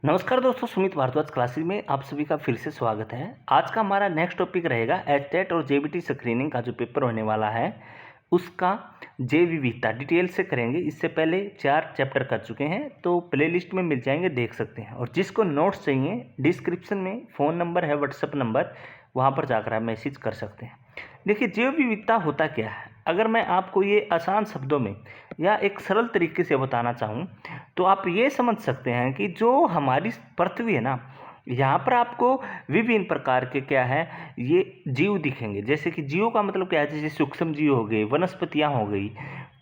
नमस्कार दोस्तों, सुमित भारद्वाज क्लासेस में आप सभी का फिर से स्वागत है। आज का हमारा नेक्स्ट टॉपिक रहेगा एचटेट और जेबीटी स्क्रीनिंग का जो पेपर होने वाला है उसका जैव विविधता डिटेल से करेंगे। इससे पहले 4 चैप्टर कर चुके हैं, तो प्लेलिस्ट में मिल जाएंगे, देख सकते हैं। और जिसको नोट्स चाहिए डिस्क्रिप्शन में फ़ोन नंबर है, व्हाट्सएप नंबर, वहाँ पर जाकर आप मैसेज कर सकते हैं। देखिए, जैव विविधता होता क्या है, अगर मैं आपको ये आसान शब्दों में या एक सरल तरीके से बताना चाहूँ तो आप ये समझ सकते हैं कि जो हमारी पृथ्वी है ना, यहाँ पर आपको विभिन्न प्रकार के क्या है ये जीव दिखेंगे। जैसे कि जीवों का मतलब क्या है, जैसे सूक्ष्म जीव हो गए, वनस्पतियाँ हो गई,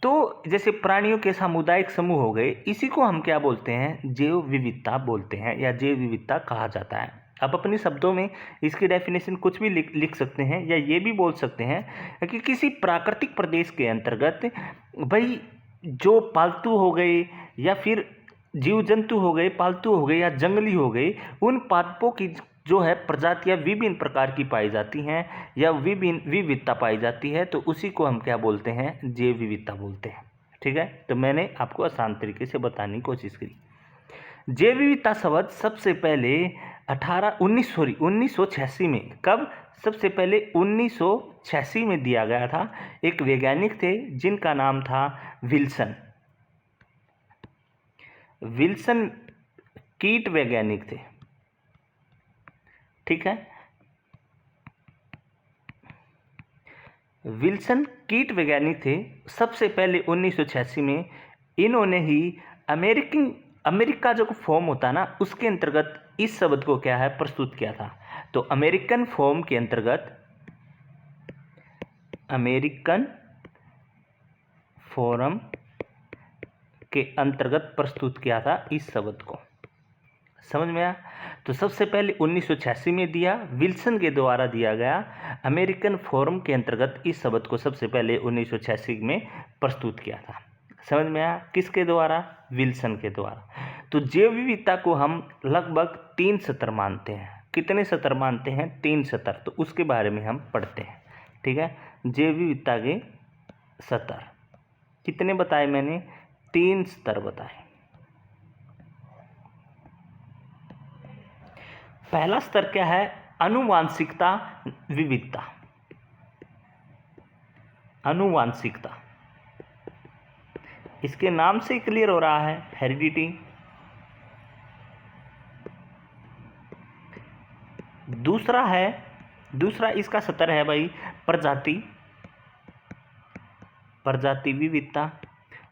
तो जैसे प्राणियों के सामुदायिक समूह हो गए, इसी को हम क्या बोलते हैं, जैव विविधता बोलते हैं या जैव विविधता कहा जाता है। आप अपने शब्दों में इसकी डेफिनेशन कुछ भी लिख सकते हैं, या ये भी बोल सकते हैं कि किसी प्राकृतिक प्रदेश के अंतर्गत भाई जो पालतू हो गए या फिर जीव जंतु हो गए, पालतू हो गए या जंगली हो गए, उन पादपों की जो है प्रजातियां विभिन्न प्रकार की पाई जाती हैं या विभिन्न विविधता पाई जाती है, तो उसी को हम क्या बोलते हैं, जैव विविधता बोलते हैं। ठीक है, तो मैंने आपको आसान तरीके से बताने की कोशिश करी। जैव विविधता शब्द सबसे पहले 1986 में, कब, सबसे पहले 1986 में दिया गया था। एक वैज्ञानिक थे जिनका नाम था विल्सन। विल्सन कीट वैज्ञानिक थे। ठीक है, विल्सन कीट वैज्ञानिक थे। सबसे पहले 1986 में इन्होंने ही अमेरिका जो फॉर्म होता है ना, उसके अंतर्गत इस शब्द को क्या है प्रस्तुत किया था। तो अमेरिकन फॉर्म के अंतर्गत, अमेरिकन फोरम के अंतर्गत प्रस्तुत किया था इस शब्द को। समझ में आया? तो सबसे पहले 1986 में दिया, विल्सन के द्वारा दिया गया। अमेरिकन फोरम के अंतर्गत इस शब्द को सबसे पहले 1986 में प्रस्तुत किया था। समझ में आया? किसके द्वारा? विल्सन के द्वारा। तो जैव विविधता को हम लगभग 3 स्तर मानते हैं। कितने स्तर मानते हैं? 3 स्तर। तो उसके बारे में हम पढ़ते हैं। ठीक है, जैव विविधता के स्तर कितने बताए मैंने? 3 स्तर बताए। पहला स्तर क्या है? आनुवांशिकता विविधता। आनुवांशिकता, इसके नाम से क्लियर हो रहा है, हेरिडिटी। दूसरा इसका स्तर है भाई प्रजाति विविधता।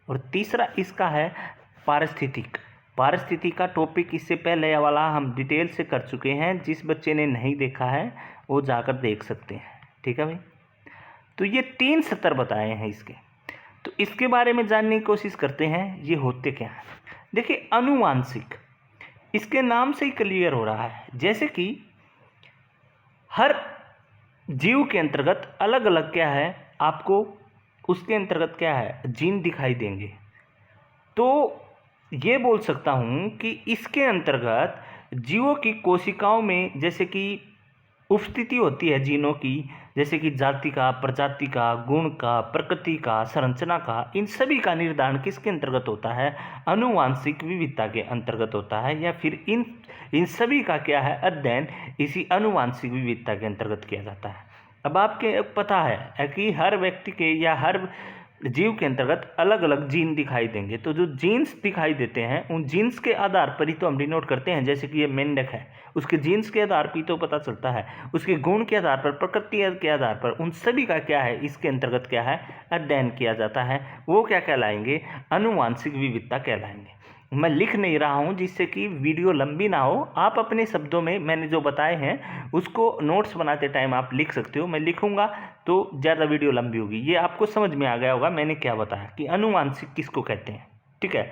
और तीसरा इसका है पारिस्थितिक का टॉपिक इससे पहले वाला हम डिटेल से कर चुके हैं। जिस बच्चे ने नहीं देखा है वो जाकर देख सकते हैं। ठीक है भाई, तो ये 3 स्तर बताए हैं इसके। तो इसके बारे में जानने की कोशिश करते हैं, ये होते क्या है। देखिए, आनुवांशिक, इसके नाम से ही क्लियर हो रहा है, जैसे कि हर जीव के अंतर्गत अलग अलग क्या है, आपको उसके अंतर्गत क्या है, जीन दिखाई देंगे। तो ये बोल सकता हूँ कि इसके अंतर्गत जीवों की कोशिकाओं में जैसे कि उपस्थिति होती है जीनों की, जैसे कि जाति का, प्रजाति का, गुण का, प्रकृति का, संरचना का, इन सभी का निर्धारण किसके अंतर्गत होता है? आनुवांशिक विविधता के अंतर्गत होता है, या फिर इन सभी का क्या है, अध्ययन इसी आनुवांशिक विविधता के अंतर्गत किया जाता है। अब आपके पता है कि हर व्यक्ति के या हर जीव के अंतर्गत अलग अलग जीन दिखाई देंगे। तो जो जीन्स दिखाई देते हैं उन जीन्स के आधार पर ही तो हम डिनोट करते हैं। जैसे कि ये मेंढक है, उसके जीन्स के आधार पर ही तो पता चलता है, उसके गुण के आधार पर, प्रकृति के आधार पर, उन सभी का क्या है, इसके अंतर्गत क्या है, अध्ययन किया जाता है। वो क्या कहलाएंगे? आनुवांशिक विविधता कहलाएंगे। मैं लिख नहीं रहा हूँ जिससे कि वीडियो लंबी ना हो। आप अपने शब्दों में मैंने जो बताए हैं उसको नोट्स बनाते टाइम आप लिख सकते हो। मैं लिखूंगा तो ज़्यादा वीडियो लंबी होगी। ये आपको समझ में आ गया होगा मैंने क्या बताया कि आनुवांशिक किसको कहते हैं। ठीक है,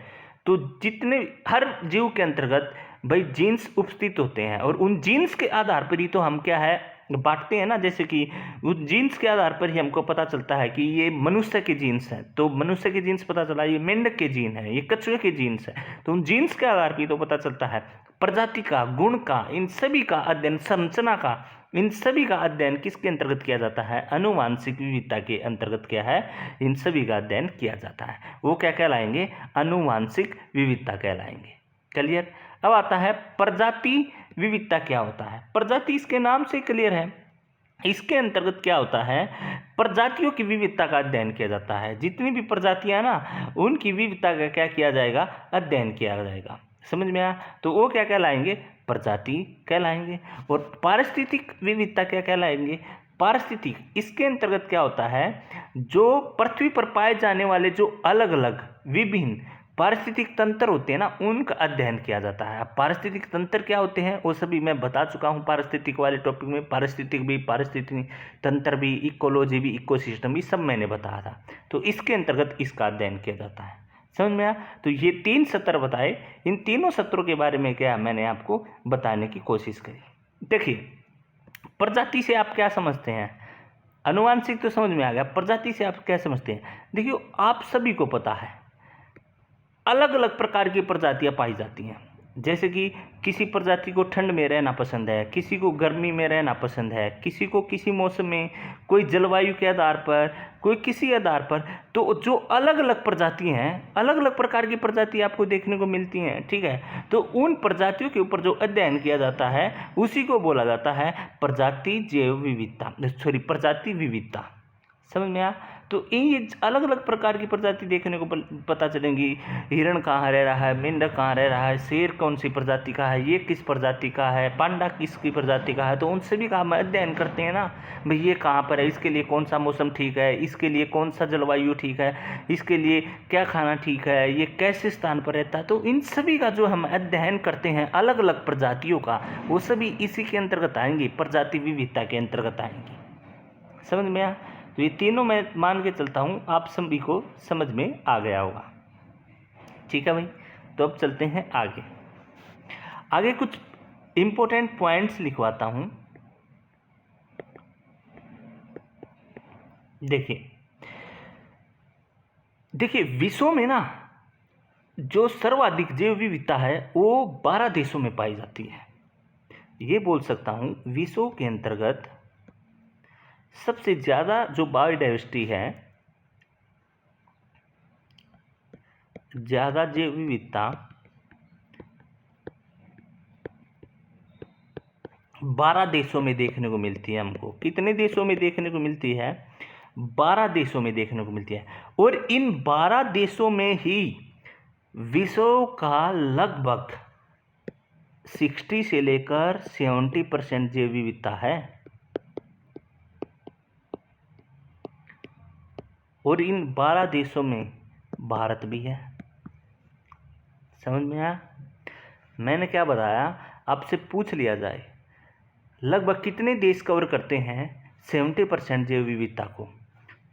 तो जितने हर जीव के अंतर्गत भाई जीन्स उपस्थित होते हैं, और उन जीन्स के आधार पर ही तो हम क्या है बांटते हैं ना। जैसे कि उस जीन्स के आधार पर ही हमको पता चलता है कि ये मनुष्य के जीन्स हैं, तो मनुष्य के जीन्स पता चला, ये मेंढक के जीन है, ये कछुए के जीन्स है, तो उन जीन्स के आधार पर ही तो पता चलता है। प्रजाति का, गुण का, इन सभी का अध्ययन, संरचना का, इन सभी का अध्ययन किसके अंतर्गत किया जाता है? आनुवांशिक विविधता के अंतर्गत क्या है, इन सभी का अध्ययन किया जाता है। वो क्या कहलाएंगे? आनुवांशिक विविधता कहलाएंगे। क्लियर? अब आता है प्रजाति विविधता क्या होता है। प्रजाति इसके नाम से क्लियर है, इसके अंतर्गत क्या होता है, प्रजातियों की विविधता का अध्ययन किया जाता है। जितनी भी प्रजातियां ना उनकी विविधता का क्या किया जाएगा, अध्ययन किया जाएगा। समझ में आया? तो वो क्या कहलाएंगे, प्रजाति कहलाएंगे। और पारिस्थितिक विविधता क्या कहलाएंगे, पारिस्थितिक। इसके अंतर्गत क्या होता है, जो पृथ्वी पर पाए जाने वाले जो अलग अलग विभिन्न पारिस्थितिक तंत्र होते हैं ना, उनका अध्ययन किया जाता है। अब पारिस्थितिक तंत्र क्या होते हैं वो सभी मैं बता चुका हूँ पारिस्थितिक वाले टॉपिक में। पारिस्थितिक भी, पारिस्थितिक तंत्र भी, इकोलॉजी भी, इकोसिस्टम भी, सब मैंने बताया था। तो इसके अंतर्गत इसका अध्ययन किया जाता है। समझ में आया? तो ये 3 सत्र बताए, इन तीनों सत्रों के बारे में क्या मैंने आपको बताने की कोशिश करी। देखिए, प्रजाति से आप क्या समझते हैं, अनुवांशिक तो समझ में आ गया, प्रजाति से आप क्या समझते हैं। देखिए, आप सभी को पता है अलग अलग प्रकार की प्रजातियां पाई जाती हैं। जैसे कि किसी प्रजाति को ठंड में रहना पसंद है, किसी को गर्मी में रहना पसंद है, किसी को किसी मौसम में, कोई जलवायु के आधार पर, कोई किसी आधार पर। तो जो अलग अलग प्रजातियां हैं, अलग अलग प्रकार की प्रजाति आपको देखने को मिलती हैं, ठीक है। तो उन प्रजातियों के ऊपर जो अध्ययन किया जाता है उसी को बोला जाता है प्रजाति जैव विविधता, प्रजाति विविधता। समझ में आया? तो ये अलग अलग प्रकार की प्रजाति देखने को पता चलेंगी। हिरण कहाँ रह रहा है, मेंढक कहाँ रह रहा है, शेर कौन सी प्रजाति का है, ये किस प्रजाति का है, पांडा किसकी प्रजाति का है। तो उन सभी का हम अध्ययन करते हैं ना भाई, ये कहाँ पर है, इसके लिए कौन सा मौसम ठीक है, इसके लिए कौन सा जलवायु ठीक है, इसके लिए क्या खाना ठीक है, ये कैसे स्थान पर रहता है। तो इन सभी का जो हम अध्ययन करते हैं अलग अलग प्रजातियों का, वो सभी इसी के अंतर्गत आएंगे, प्रजाति विविधता के अंतर्गत आएंगी। समझ में आया? तो ये तीनों मैं मान के चलता हूँ आप सभी को समझ में आ गया होगा। ठीक है भाई, तो अब चलते हैं आगे। आगे कुछ इंपॉर्टेंट पॉइंट्स लिखवाता हूँ। देखिए विश्व में ना जो सर्वाधिक जैव विविधता है वो 12 देशों में पाई जाती है। ये बोल सकता हूँ विश्व के अंतर्गत सबसे ज़्यादा जो बायोडाइवर्सिटी है, ज़्यादा जैव विविधता 12 देशों में देखने को मिलती है हमको। कितने देशों में देखने को मिलती है? 12 देशों में देखने को मिलती है। और इन 12 देशों में ही विश्व का लगभग 60 से लेकर 70% जैव विविधता है। और इन 12 देशों में भारत भी है। समझ में आया? मैंने क्या बताया, आपसे पूछ लिया जाए लगभग कितने देश कवर करते हैं 70% जैव विविधता को,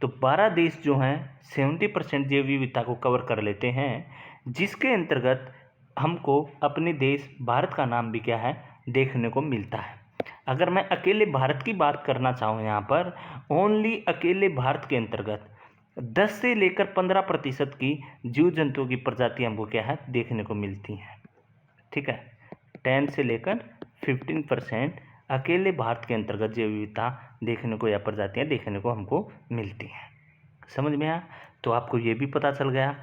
तो 12 देश जो हैं 70% जैव विविधता को कवर कर लेते हैं, जिसके अंतर्गत हमको अपने देश भारत का नाम भी क्या है देखने को मिलता है। अगर मैं अकेले भारत की बात करना चाहूँ यहाँ पर, ओनली अकेले भारत के अंतर्गत 10 से लेकर 15% की जीव जंतुओं की प्रजाति हमको क्या है देखने को मिलती हैं। ठीक है, 10 से लेकर 15% अकेले भारत के अंतर्गत जैव विविधता देखने को या प्रजातियां देखने को हमको मिलती हैं। समझ में आया? तो आपको ये भी पता चल गया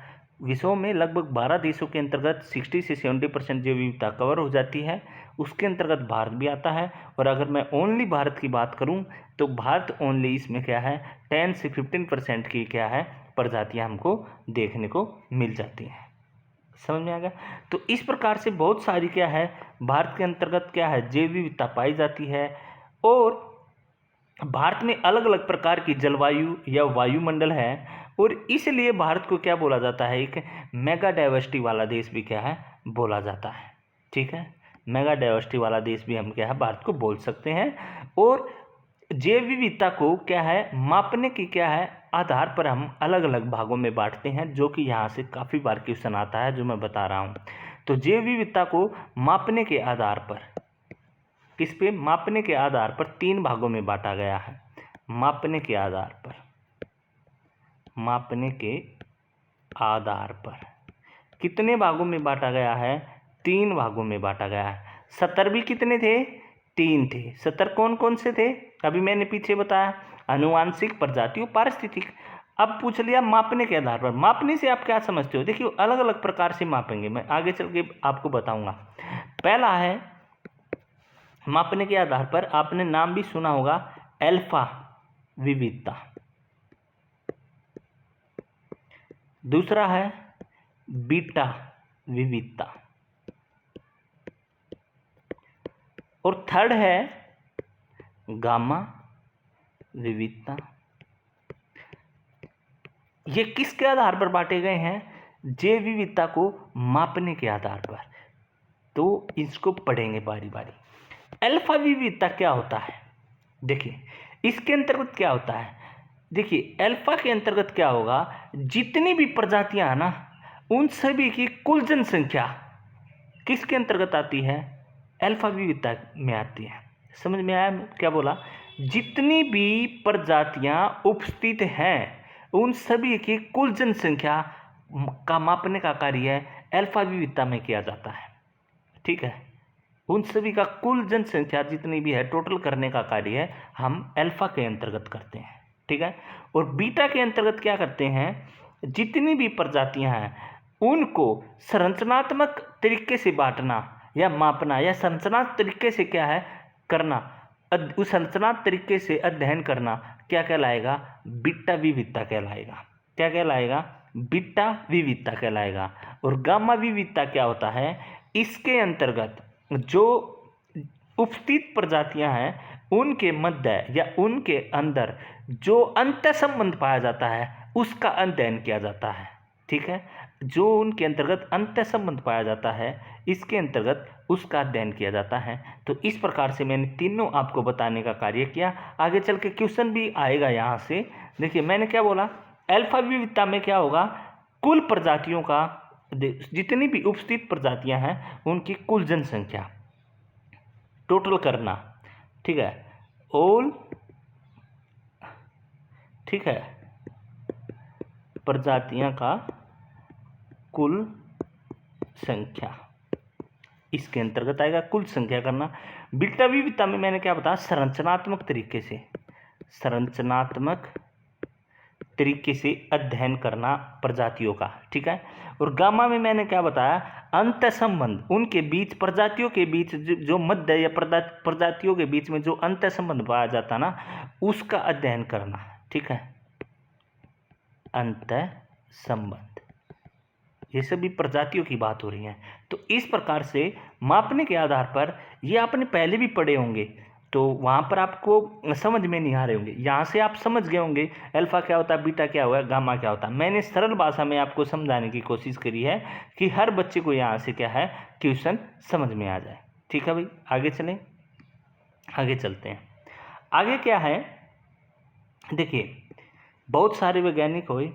विश्व में लगभग 12 देशों के अंतर्गत 60 से 70% जैव विविधता कवर हो जाती है, उसके अंतर्गत भारत भी आता है। और अगर मैं ओनली भारत की बात करूं तो भारत ओनली इसमें क्या है 10 से 15% की क्या है प्रजातियां हमको देखने को मिल जाती हैं। समझ में आ गया? तो इस प्रकार से बहुत सारी क्या है भारत के अंतर्गत क्या है जैव विविधता पाई जाती है। और भारत में अलग अलग प्रकार की जलवायु या वायुमंडल है, और इसलिए भारत को क्या बोला जाता है, एक मेगा डाइवर्सिटी वाला देश भी क्या है बोला जाता है। ठीक है, मेगा डाइवर्सिटी वाला देश भी हम क्या है भारत को बोल सकते हैं। और जैव विविधता को क्या है मापने की क्या है आधार पर हम अलग अलग भागों में बांटते हैं, जो कि यहाँ से काफ़ी बार क्वेश्चन आता है जो मैं बता रहा हूँ। तो जैव विविधता को मापने के आधार पर किस पे मापने के आधार पर 3 भागों में बांटा गया है। मापने के आधार पर, मापने के आधार पर कितने भागों में बांटा गया है? 3 भागों में बांटा गया है। सतर भी कितने थे? 3 थे। सतर कौन कौन से थे? अभी मैंने पीछे बताया, अनुवांशिक, प्रजातियों, पारिस्थितिक। अब पूछ लिया मापने के आधार पर। मापने से आप क्या समझते हो? देखिए अलग अलग प्रकार से मापेंगे, मैं आगे चल के आपको बताऊंगा। पहला है मापने के आधार पर, आपने नाम भी सुना होगा, अल्फा विविधता। दूसरा है बीटा विविधता। और थर्ड है गामा विविधता। ये किसके आधार पर बांटे गए हैं? जैव विविधता को मापने के आधार पर। तो इसको पढ़ेंगे बारी बारी। अल्फा विविधता क्या होता है? देखिए इसके अंतर्गत क्या होता है। देखिए अल्फा के अंतर्गत क्या होगा, जितनी भी प्रजातियां हैं ना, उन सभी की कुल जनसंख्या किसके अंतर्गत आती है? अल्फा विविधता में आती है। समझ में आया क्या बोला? जितनी भी प्रजातियां उपस्थित हैं उन सभी की कुल जनसंख्या का मापने का कार्य अल्फा विविधता में किया जाता है। ठीक है, उन सभी का कुल जनसंख्या जितनी भी है टोटल करने का कार्य हम अल्फा के अंतर्गत करते हैं। ठीक है, और बीटा के अंतर्गत क्या करते हैं? जितनी भी प्रजातियां हैं उनको संरचनात्मक तरीके से बांटना या मापना, या संरचनात्मक तरीके से क्या है करना, उस संरचनात्मक तरीके से अध्ययन करना क्या कहलाएगा? बीटा विविधता कहलाएगा। क्या कहलाएगा? बीटा विविधता कहलाएगा। और गामा विविधता क्या होता है? इसके अंतर्गत जो उपस्थित प्रजातियां हैं उनके मध्य या उनके अंदर जो अंतर संबंध पाया जाता है उसका अध्ययन किया जाता है। ठीक है, जो उनके अंतर्गत अंतर संबंध पाया जाता है इसके अंतर्गत उसका अध्ययन किया जाता है। तो इस प्रकार से मैंने तीनों आपको बताने का कार्य किया। आगे चल के क्वेश्चन भी आएगा यहाँ से। देखिए मैंने क्या बोला, अल्फा विविधता में क्या होगा, कुल प्रजातियों का, जितनी भी उपस्थित प्रजातियां हैं उनकी कुल जनसंख्या टोटल करना। ठीक है, ऑल, ठीक है, प्रजातियां का कुल संख्या इसके अंतर्गत आएगा, कुल संख्या करना। बीटा विविधता में मैंने क्या बताया, संरचनात्मक तरीके से, संरचनात्मक तरीके से अध्ययन करना प्रजातियों का। ठीक है, और गामा में मैंने क्या बताया, अंतर संबंध, उनके बीच, प्रजातियों के बीच जो मध्य या प्रजातियों के बीच में जो अंतर संबंध पाया जाता ना उसका अध्ययन करना। ठीक है, अंतर संबंध, ये सभी प्रजातियों की बात हो रही है। तो इस प्रकार से मापने के आधार पर, ये आपने पहले भी पढ़े होंगे तो वहाँ पर आपको समझ में नहीं आ रहे होंगे, यहाँ से आप समझ गए होंगे अल्फा क्या होता है, बीटा क्या हुआ, गामा क्या होता है। मैंने सरल भाषा में आपको समझाने की कोशिश करी है कि हर बच्चे को यहाँ से क्या है ट्यूशन समझ में आ जाए। ठीक है भाई, आगे चलें, आगे चलते हैं। आगे क्या है, देखिए बहुत सारे वैज्ञानिक हुए,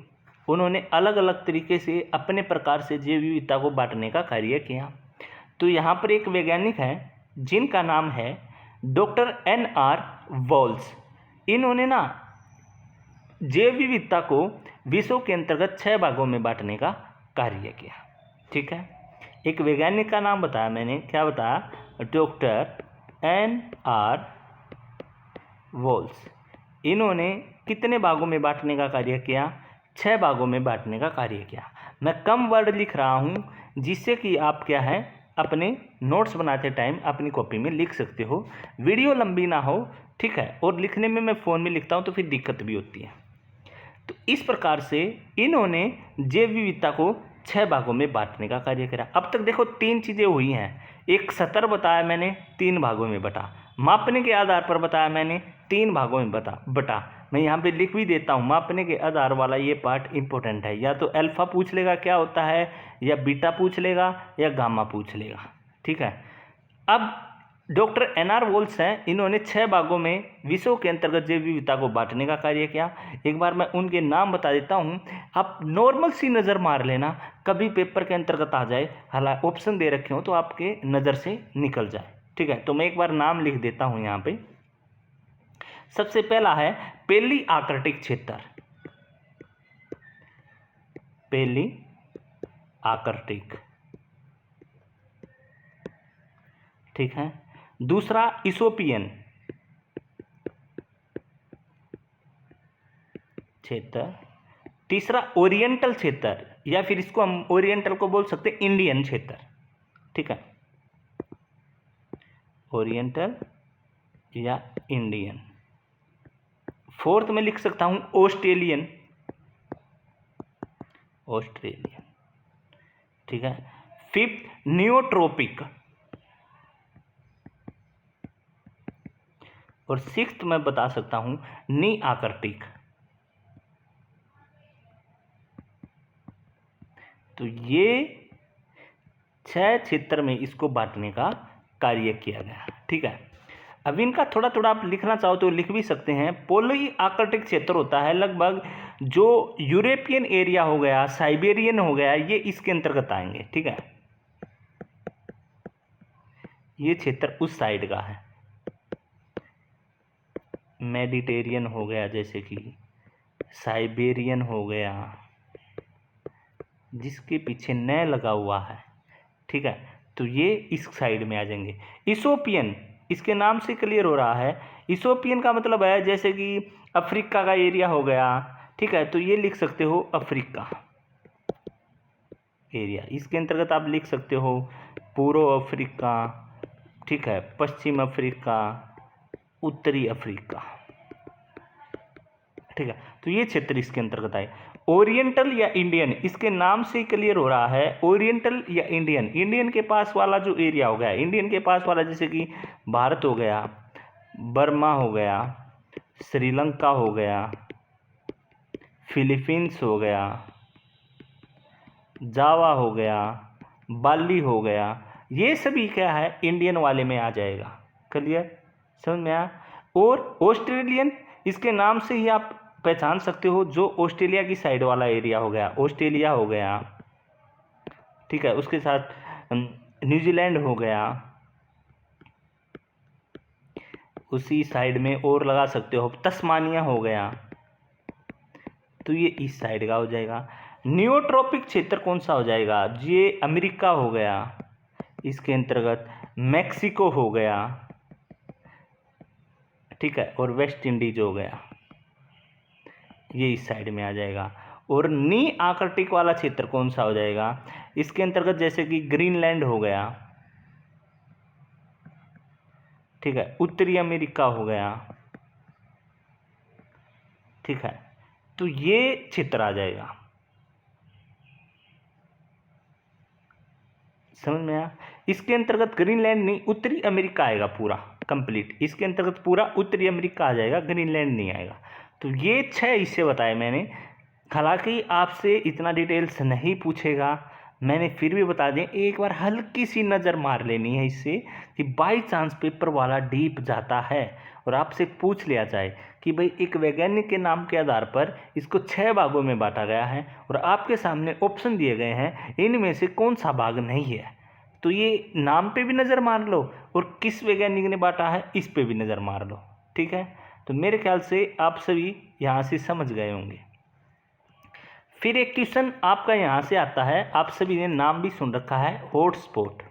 उन्होंने अलग अलग तरीके से अपने प्रकार से जैव विविधता को बांटने का कार्य किया। तो यहाँ पर एक वैज्ञानिक हैं जिनका नाम है डॉक्टर NR वॉल्स। इन्होंने ना जैव विविधता को विश्व के अंतर्गत 6 भागों में बांटने का कार्य किया। ठीक है, एक वैज्ञानिक का नाम बताया मैंने, क्या बताया, डॉक्टर NR वॉल्स। इन्होंने कितने भागों में बांटने का कार्य किया? 6 भागों में बांटने का कार्य किया। मैं कम वर्ड लिख रहा हूँ जिससे कि आप क्या है अपने नोट्स बनाते टाइम अपनी कॉपी में लिख सकते हो, वीडियो लंबी ना हो। ठीक है, और लिखने में मैं फ़ोन में लिखता हूँ तो फिर दिक्कत भी होती है। तो इस प्रकार से इन्होंने जैव विविधता को 6 भागों में बांटने का कार्य करा। अब तक देखो 3 चीज़ें हुई हैं, एक सतर बताया मैंने 3 भागों में बटा, मापने के आधार पर बताया मैंने 3 भागों में बटा। मैं यहाँ पे लिख भी देता हूँ, मापने के आधार वाला ये पार्ट इंपॉर्टेंट है। या तो अल्फा पूछ लेगा क्या होता है, या बीटा पूछ लेगा, या गामा पूछ लेगा। ठीक है, अब डॉक्टर NR वॉल्स हैं, इन्होंने 6 भागों में विश्व के अंतर्गत जैव विविधता को बांटने का कार्य किया। एक बार मैं उनके नाम बता देता हूँ, आप नॉर्मल सी नज़र मार लेना, कभी पेपर के अंतर्गत आ जाए, हालांकि ऑप्शन दे रखे हो तो आपके नज़र से निकल जाए। ठीक है, तो मैं एक बार नाम लिख देता हूँ यहाँ पे। सबसे पहला है पेली आर्कटिक क्षेत्र, पेली आर्कटिक। ठीक है, दूसरा इथोपियन क्षेत्र, तीसरा ओरिएंटल क्षेत्र, या फिर इसको हम ओरिएंटल को बोल सकते हैं इंडियन क्षेत्र। ठीक है, ओरिएंटल या इंडियन। फोर्थ में लिख सकता हूं ऑस्ट्रेलियन, ऑस्ट्रेलियन, ठीक है। फिफ्थ नियोट्रोपिक, और सिक्स्थ मैं बता सकता हूं नी आर्कटिक। तो ये 6 क्षेत्र में इसको बांटने का कार्य किया गया, ठीक है। अब इनका थोड़ा थोड़ा आप लिखना चाहो तो लिख भी सकते हैं। पोली आर्कटिक क्षेत्र होता है लगभग जो यूरोपियन एरिया हो गया, साइबेरियन हो गया, ये इसके अंतर्गत आएंगे, ठीक है। ये क्षेत्र उस साइड का है। मेडिटेरियन हो गया, जैसे कि साइबेरियन हो गया, जिसके पीछे न लगा हुआ है, ठीक है। तो ये इस साइड में आ जाएंगे। इथोपियन, इसके नाम से क्लियर हो रहा है। इथोपियन का मतलब है जैसे कि अफ्रीका का एरिया हो गया, ठीक है। तो ये लिख सकते हो अफ्रीका एरिया। इसके अंतर्गत आप लिख सकते हो पूर्व अफ्रीका, ठीक है, पश्चिम अफ्रीका, उत्तरी अफ्रीका, ठीक है। तो ये क्षेत्र इसके अंतर्गत आए। ओरिएंटल या इंडियन, इसके नाम से क्लियर हो रहा है। ओरिएंटल या इंडियन, इंडियन के पास वाला जो एरिया हो गया, इंडियन के पास वाला जैसे कि भारत हो गया, बर्मा हो गया, श्रीलंका हो गया, फिलीपींस हो गया, जावा हो गया, बाली हो गया, ये सभी क्या है इंडियन वाले में आ जाएगा। क्लियर, समझ में आया। और ऑस्ट्रेलियन, इसके नाम से ही आप पहचान सकते हो जो ऑस्ट्रेलिया की साइड वाला एरिया हो गया, ऑस्ट्रेलिया हो गया, ठीक है। उसके साथ न्यूजीलैंड हो गया, उसी साइड में और लगा सकते हो तस्मानिया हो गया, तो ये इस साइड का हो जाएगा। नियोट्रॉपिक क्षेत्र कौन सा हो जाएगा, ये अमेरिका हो गया, इसके अंतर्गत मैक्सिको हो गया, ठीक है, और वेस्ट इंडीज हो गया, ये इस साइड में आ जाएगा। और नी आर्कटिक वाला क्षेत्र कौन सा हो जाएगा, इसके अंतर्गत जैसे कि ग्रीनलैंड हो गया, ठीक है, उत्तरी अमेरिका हो गया, ठीक है। तो ये क्षेत्र आ जाएगा, समझ में आया। इसके अंतर्गत ग्रीनलैंड नहीं, उत्तरी अमेरिका आएगा पूरा कंप्लीट। इसके अंतर्गत पूरा उत्तरी अमेरिका आ जाएगा, ग्रीनलैंड नहीं आएगा। तो ये 6 हिस्से बताए मैंने। हालांकि आपसे इतना डिटेल्स नहीं पूछेगा, मैंने फिर भी बता दें, एक बार हल्की सी नज़र मार लेनी है इससे कि बाई चांस पेपर वाला डीप जाता है और आपसे पूछ लिया जाए कि भाई एक वैज्ञानिक के नाम के आधार पर इसको 6 भागों में बांटा गया है और आपके सामने ऑप्शन दिए गए हैं, इनमें से कौन सा भाग नहीं है, तो ये नाम पे भी नज़र मार लो और किस वैज्ञानिक ने बांटा है इस पे भी नज़र मार लो, ठीक है। तो मेरे ख्याल से आप सभी यहाँ से समझ गए होंगे। फिर एक क्वेश्चन आपका यहाँ से आता है, आप सभी ने नाम भी सुन रखा है, हॉटस्पॉट,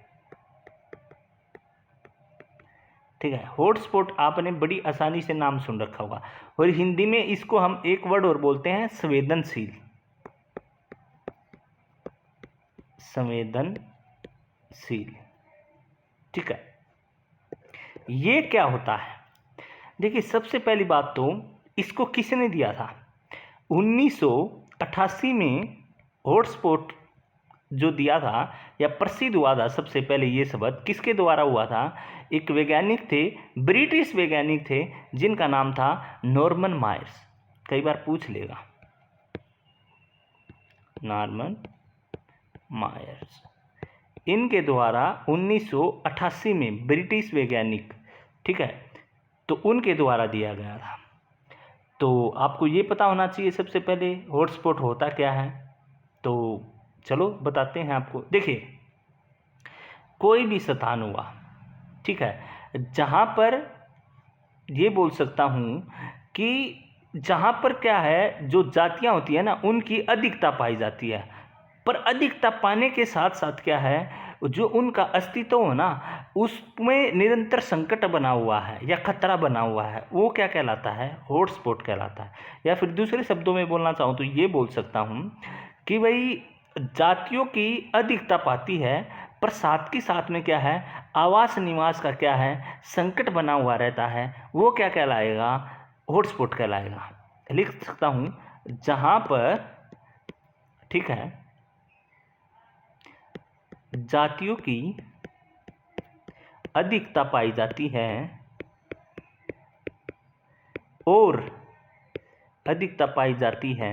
ठीक है। हॉटस्पॉट आपने बड़ी आसानी से नाम सुन रखा होगा, और हिंदी में इसको हम एक वर्ड और बोलते हैं संवेदनशील, संवेदनशील, ठीक है। ये क्या होता है, देखिए सबसे पहली बात तो इसको किसने दिया था, 1988 में हॉटस्पॉट जो दिया था या प्रसिद्ध हुआ था, सबसे पहले ये शब्द किसके द्वारा हुआ था, एक वैज्ञानिक थे, ब्रिटिश वैज्ञानिक थे, जिनका नाम था नॉर्मन मायर्स। कई बार पूछ लेगा, नॉर्मन मायर्स, इनके द्वारा 1988 में ब्रिटिश वैज्ञानिक, ठीक है, तो उनके द्वारा दिया गया था। तो आपको ये पता होना चाहिए सबसे पहले हॉटस्पॉट होता क्या है। तो चलो बताते हैं आपको। देखिए कोई भी स्थान हुआ, ठीक है, जहाँ पर ये बोल सकता हूँ कि जहाँ पर क्या है, जो जातियाँ होती है ना उनकी अधिकता पाई जाती है, पर अधिकता पाने के साथ साथ क्या है, जो उनका अस्तित्व हो ना उसमें निरंतर संकट बना हुआ है या खतरा बना हुआ है, वो क्या कहलाता है, हॉटस्पॉट कहलाता है। या फिर दूसरे शब्दों में बोलना चाहूँ तो ये बोल सकता हूँ कि भाई जातियों की अधिकता पाती है पर साथ के साथ में क्या है, आवास निवास का क्या है, संकट बना हुआ रहता है, वो क्या कहलाएगा, हॉटस्पॉट कहलाएगा। लिख सकता हूँ, जहाँ पर, ठीक है, जातियों की अधिकता पाई जाती है और अधिकता पाई जाती है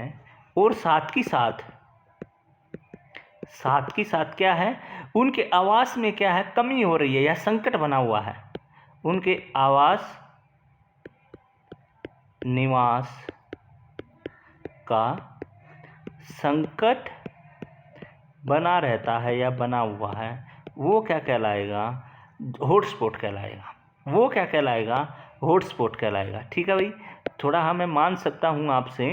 और साथ ही साथ क्या है, उनके आवास में क्या है, कमी हो रही है या संकट बना हुआ है, उनके आवास निवास का संकट बना रहता है या बना हुआ है, वो क्या कहलाएगा, हॉटस्पॉट कहलाएगा। वो क्या कहलाएगा, हॉटस्पॉट कहलाएगा। ठीक है भाई, थोड़ा हाँ मैं मान सकता हूँ आपसे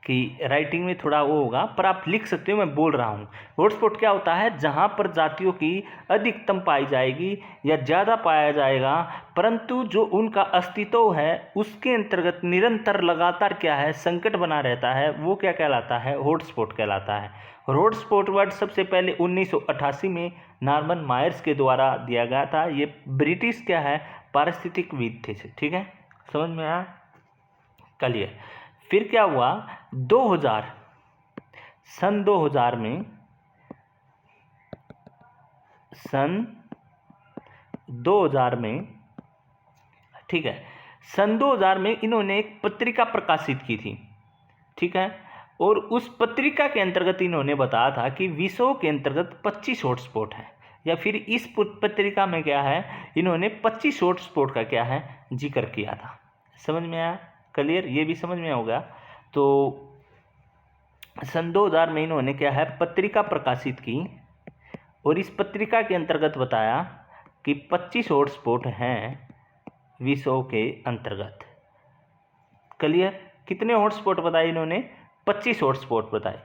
कि राइटिंग में थोड़ा वो होगा, पर आप लिख सकते हो, मैं बोल रहा हूँ। हॉटस्पॉट क्या होता है, जहाँ पर जातियों की अधिकतम पाई जाएगी या ज़्यादा पाया जाएगा, परंतु जो उनका अस्तित्व है उसके अंतर्गत निरंतर लगातार क्या है, संकट बना रहता है, वो क्या कहलाता है, हॉटस्पॉट कहलाता है। और हॉटस्पॉट वर्ड सबसे पहले 1988 में नॉर्मन मायर्स के द्वारा दिया गया था। ये ब्रिटिश क्या है, पारिस्थितिकविद थे। ठीक है, समझ में आया, क्लियर। फिर क्या हुआ, 2000 सन 2000 में, सन 2000 में, ठीक है, सन 2000 में इन्होंने एक पत्रिका प्रकाशित की थी। ठीक है, और उस पत्रिका के अंतर्गत इन्होंने बताया था कि विश्व के अंतर्गत 25 हॉटस्पॉट है, या फिर इस पत्रिका में क्या है, इन्होंने 25 हॉटस्पॉट का क्या है, जिक्र किया था। समझ में आया, क्लियर, ये भी समझ में होगा। तो सन 2000 में इन्होंने क्या है, पत्रिका प्रकाशित की और इस पत्रिका के अंतर्गत बताया कि 25 हॉटस्पॉट हैं विश्व के अंतर्गत। क्लियर, कितने हॉटस्पॉट बताए इन्होंने, 25 हॉटस्पॉट बताए।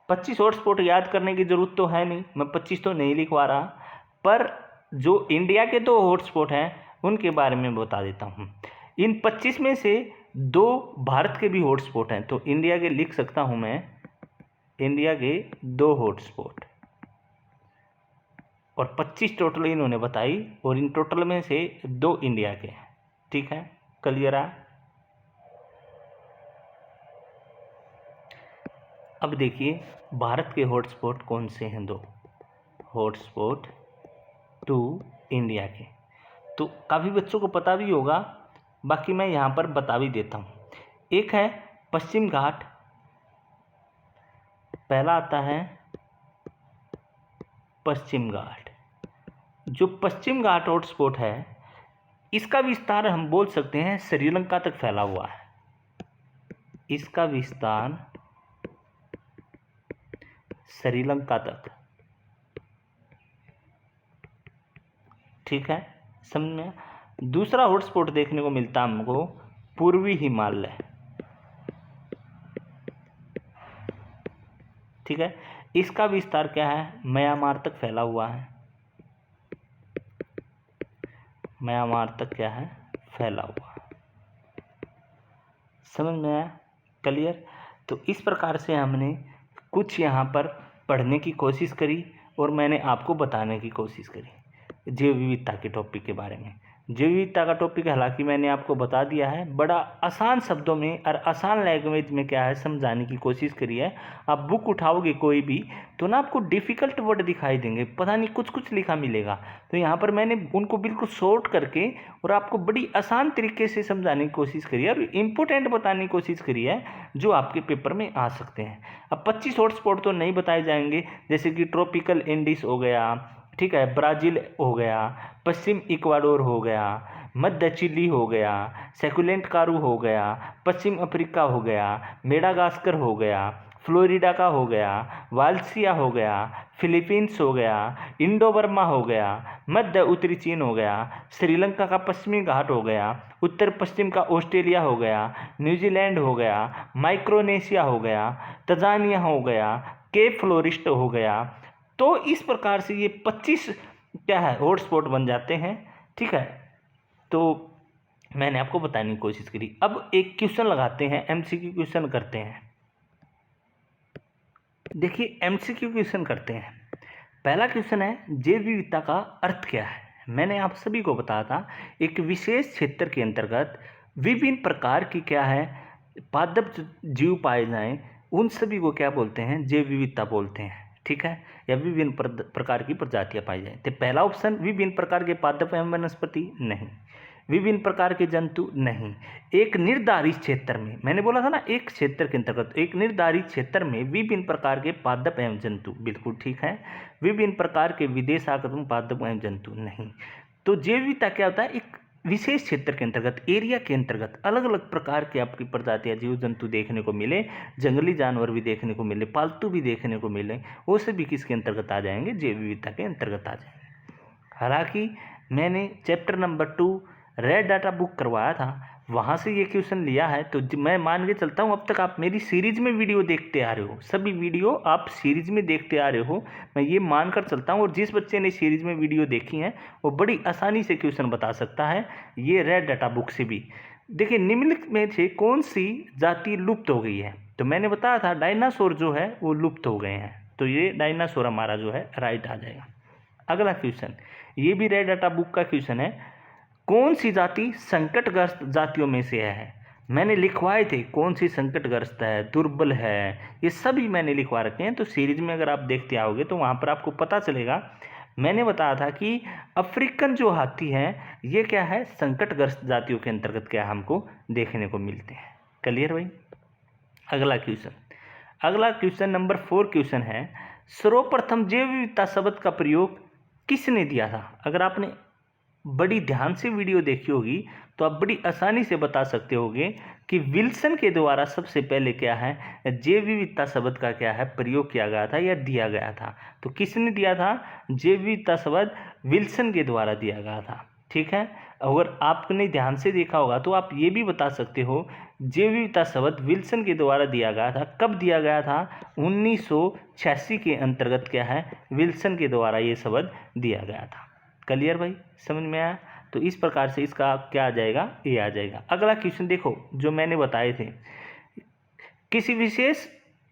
25 हॉटस्पॉट याद करने की जरूरत तो है नहीं, मैं 25 तो नहीं लिखवा रहा, पर जो इंडिया के 2 हॉटस्पॉट हैं उनके बारे में बता देता हूँ। इन 25 में से 2 भारत के भी हॉटस्पॉट हैं, तो इंडिया के लिख सकता हूँ मैं, इंडिया के 2 हॉटस्पॉट, और 25 टोटल इन्होंने बताई, और इन टोटल में से 2 इंडिया के हैं। ठीक है, क्लियर है। अब देखिए भारत के हॉटस्पॉट कौन से हैं, 2 हॉटस्पॉट 2 इंडिया के, तो काफ़ी बच्चों को पता भी होगा, बाकी मैं यहाँ पर बता भी देता हूँ। एक है पश्चिम घाट, पहला आता है पश्चिम घाट। जो पश्चिम घाट हॉटस्पॉट है, इसका विस्तार हम बोल सकते हैं श्रीलंका तक फैला हुआ है। इसका विस्तार श्रीलंका तक, ठीक है, समझ में। दूसरा हॉटस्पॉट देखने को मिलता है हमको पूर्वी हिमालय, ठीक है, इसका विस्तार क्या है, म्यांमार तक फैला हुआ है, म्यांमार तक क्या है, फैला हुआ है। समझ में आया, क्लियर। तो इस प्रकार से हमने कुछ यहाँ पर पढ़ने की कोशिश करी और मैंने आपको बताने की कोशिश करी जैव विविधता के टॉपिक के बारे में। जैव विविधता का टॉपिक हालांकि मैंने आपको बता दिया है, बड़ा आसान शब्दों में और आसान लैंग्वेज में क्या है समझाने की कोशिश करी है। आप बुक उठाओगे कोई भी तो ना आपको डिफ़िकल्ट वर्ड दिखाई देंगे, पता नहीं कुछ कुछ लिखा मिलेगा, तो यहाँ पर मैंने उनको बिल्कुल शॉर्ट करके और आपको बड़ी आसान तरीके से समझाने की कोशिश करी है और इम्पोर्टेंट बताने की कोशिश करी है जो आपके पेपर में आ सकते हैं। अब 25 हॉटस्पॉट तो नहीं बताए जाएंगे, जैसे कि ट्रॉपिकल इंडिस हो गया, ठीक है, ब्राज़ील हो गया, पश्चिम इक्वाडोर हो गया, मध्य चिली हो गया, सेकुलेंट कारू हो गया, पश्चिम अफ्रीका हो गया, मेडागास्कर हो गया, फ्लोरिडा का हो गया, वाल्सिया हो गया, फिलीपींस हो गया, इंडो बर्मा हो गया, मध्य उत्तरी चीन हो गया, श्रीलंका का पश्चिमी घाट हो गया, उत्तर पश्चिम का ऑस्ट्रेलिया हो गया, न्यूजीलैंड हो गया, माइक्रोनेशिया हो गया, तंजानिया हो गया, केप फ्लोरिस्ट हो गया। तो इस प्रकार से ये 25 क्या है हॉटस्पॉट बन जाते हैं, ठीक है। तो मैंने आपको बताने की कोशिश करी। अब एक क्वेश्चन लगाते हैं, एमसीक्यू क्वेश्चन करते हैं। देखिए एमसीक्यू क्वेश्चन करते हैं। पहला क्वेश्चन है जैव विविधता का अर्थ क्या है। मैंने आप सभी को बताया था एक विशेष क्षेत्र के अंतर्गत विभिन्न प्रकार की क्या है पादप जीव पाए जाएं, उन सभी को क्या बोलते हैं, जैव विविधता बोलते हैं। ठीक है, या विभिन्न प्रकार की प्रजातियां पाई जाएं। तो पहला ऑप्शन विभिन्न प्रकार के पादप एवं वनस्पति नहीं, विभिन्न प्रकार के जंतु नहीं, एक निर्धारित क्षेत्र में, मैंने बोला था ना एक क्षेत्र के अंतर्गत एक निर्धारित क्षेत्र में विभिन्न प्रकार के पादप एवं जंतु, बिल्कुल ठीक है। विभिन्न प्रकार के विदेशागम पादप एवं जंतु नहीं। तो जैव विविधता क्या होता है, एक विशेष क्षेत्र के अंतर्गत एरिया के अंतर्गत अलग अलग प्रकार की आपकी प्रजातियां जीव जंतु देखने को मिले, जंगली जानवर भी देखने को मिले, पालतू भी देखने को मिले, वो सभी किसके अंतर्गत आ जाएंगे, जैव विविधता के अंतर्गत आ जाएंगे। हालांकि मैंने chapter number 2 red data book करवाया था, वहाँ से ये क्वेश्चन लिया है। तो मैं मान के चलता हूँ अब तक आप मेरी सीरीज में वीडियो देखते आ रहे हो, सभी वीडियो आप सीरीज में देखते आ रहे हो, मैं ये मान कर चलता हूँ। और जिस बच्चे ने सीरीज में वीडियो देखी है वो बड़ी आसानी से क्वेश्चन बता सकता है ये रेड डाटा बुक से भी। देखिए निम्नलिखित में से कौन सी जाति लुप्त हो गई है, तो मैंने बताया था डायनासोर जो है वो लुप्त हो गए हैं, तो ये डायनासोर हमारा जो है राइट आ जाएगा। अगला क्वेश्चन, ये भी रेड डाटा बुक का क्वेश्चन है, कौन सी जाति संकटग्रस्त जातियों में से है। मैंने लिखवाए थे कौन सी संकटग्रस्त है, दुर्बल है, ये सभी मैंने लिखवा रखे हैं। तो सीरीज में अगर आप देखते आओगे तो वहाँ पर आपको पता चलेगा। मैंने बताया था कि अफ्रीकन जो हाथी हैं ये क्या है, संकटग्रस्त जातियों के अंतर्गत क्या हमको देखने को मिलते हैं। क्लियर भाई। अगला क्वेश्चन नंबर 4 क्वेश्चन है, सर्वप्रथम जैव विविधता शब्द का प्रयोग किसने दिया था। अगर आपने बड़ी ध्यान से वीडियो देखी होगी तो आप बड़ी आसानी से बता सकते होगे कि विल्सन के द्वारा सबसे पहले क्या है, जैव विविधता शब्द का क्या है प्रयोग किया गया था या दिया गया था। तो किसने दिया था, जैव विविधता शब्द विल्सन के द्वारा दिया गया था। ठीक है, अगर आपने ध्यान से देखा होगा तो आप ये भी बता सकते हो जैव विविधता शब्द विल्सन के द्वारा दिया गया था। कब दिया गया था, 1986 के अंतर्गत क्या है विल्सन के द्वारा ये शब्द दिया गया था। क्लियर भाई, समझ में आया। तो इस प्रकार से इसका क्या आ जाएगा, ये आ जाएगा। अगला क्वेश्चन देखो जो मैंने बताए थे, किसी विशेष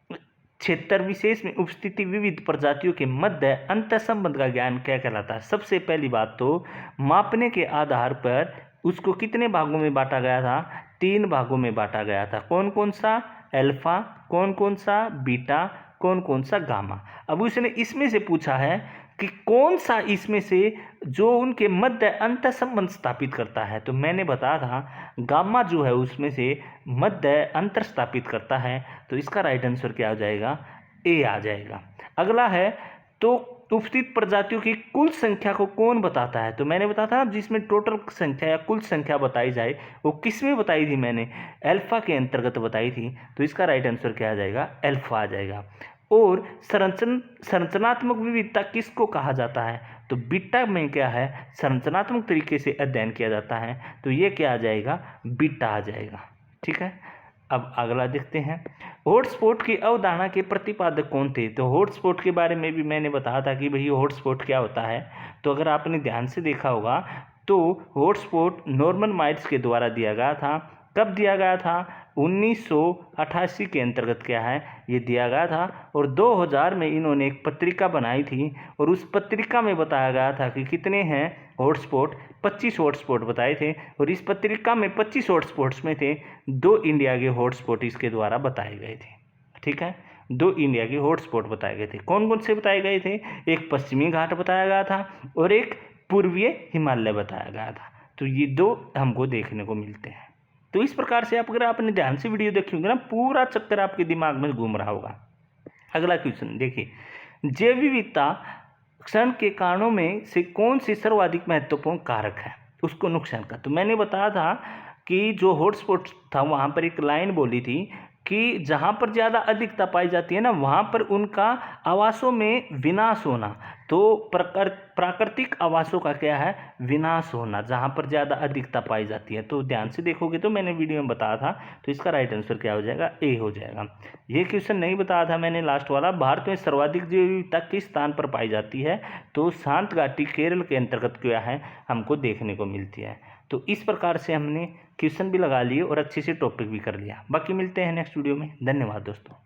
क्षेत्र विशेष में उपस्थित विविध प्रजातियों के मध्य अंतर संबंध का ज्ञान क्या कहलाता है। सबसे पहली बात तो मापने के आधार पर उसको कितने भागों में बांटा गया था, 3 भागों में बांटा गया था। कौन कौन सा, अल्फा, कौन कौन सा बीटा, कौन कौन सा गामा। अब उसने इसमें से पूछा है कि कौन सा इसमें से जो उनके मध्य अंतर संबंध स्थापित करता है। तो मैंने बताया था गामा जो है उसमें से मध्य अंतर स्थापित करता है। तो इसका राइट आंसर क्या हो जाएगा, ए आ जाएगा। अगला है, तो उपस्थित प्रजातियों की कुल संख्या को कौन बताता है। तो मैंने बताया था जिसमें टोटल संख्या या कुल संख्या बताई जाए वो किस में बताई थी, मैंने अल्फा के अंतर्गत बताई थी। तो इसका राइट आंसर क्या आ जाएगा, अल्फा आ जाएगा। और संरचनात्मक विविधता किसको कहा जाता है, तो बीटा में क्या है संरचनात्मक तरीके से अध्ययन किया जाता है। तो ये क्या आ जाएगा, बीटा आ जाएगा। ठीक है, अब अगला देखते हैं, हॉटस्पॉट की अवधारणा के प्रतिपादक कौन थे। तो हॉटस्पॉट के बारे में भी मैंने बताया था कि भाई हॉटस्पॉट क्या होता है। तो अगर आपने ध्यान से देखा होगा तो हॉटस्पॉट नॉर्मन माइल्स के द्वारा दिया गया था। कब दिया गया था, 1988 के अंतर्गत क्या है ये दिया गया था। और 2000 में इन्होंने एक पत्रिका बनाई थी और उस पत्रिका में बताया गया था कि कितने हैं हॉटस्पॉट, 25 हॉटस्पॉट बताए थे। और इस पत्रिका में 25 हॉटस्पॉट्स में थे 2 इंडिया के हॉटस्पॉट इसके द्वारा बताए गए थे। ठीक है, 2 इंडिया के हॉटस्पॉट बताए गए थे। कौन कौन से बताए गए थे, एक पश्चिमी घाट बताया गया था और एक पूर्वीय हिमालय बताया गया था। तो ये 2 हमको देखने को मिलते हैं। तो इस प्रकार से आप अगर आपने ध्यान से वीडियो देखी होगी ना, पूरा चक्कर आपके दिमाग में घूम रहा होगा। अगला क्वेश्चन देखिए, जैव विविधता क्षरण के कारणों में से कौन सी सर्वाधिक महत्वपूर्ण कारक है उसको नुकसान का। तो मैंने बताया था कि जो हॉटस्पॉट था वहाँ पर एक लाइन बोली थी कि जहाँ पर ज़्यादा अधिकता पाई जाती है ना वहाँ पर उनका आवासों में विनाश होना। तो प्राकृतिक आवासों का क्या है, विनाश होना, जहाँ पर ज़्यादा अधिकता पाई जाती है। तो ध्यान से देखोगे तो मैंने वीडियो में बताया था। तो इसका राइट आंसर क्या हो जाएगा, ए हो जाएगा। ये क्वेश्चन नहीं बताया था मैंने लास्ट वाला, भारत में सर्वाधिक जैव विविधता किस स्थान पर पाई जाती है। तो शांत घाटी केरल के अंतर्गत क्या है हमको देखने को मिलती है। तो इस प्रकार से हमने क्वेश्चन भी लगा लिए और अच्छे से टॉपिक भी कर लिया। बाकी मिलते हैं नेक्स्ट वीडियो में। धन्यवाद दोस्तों।